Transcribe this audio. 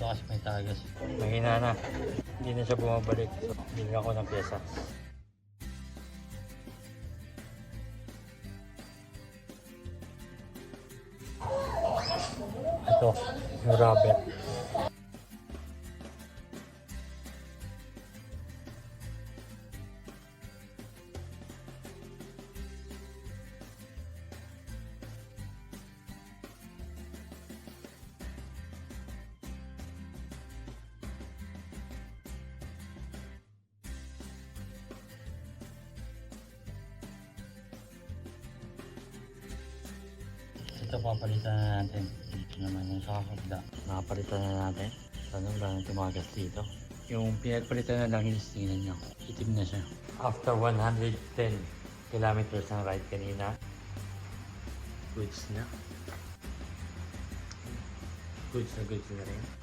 Dito kasi may tagas. Mahina na. Hindi na siya bumabalik. So, bili ako ng pyesa. Ito, yung rubber. Ito papalitan na natin. Ito naman yung sa kakagda. Nakapalitan na natin. Sana wala nang tumagas dito. Yung pinagpalitan na lang yung tingnan nyo. Itim na siya. After 110 kilometers ng ride kanina, goods na. Goods na rin.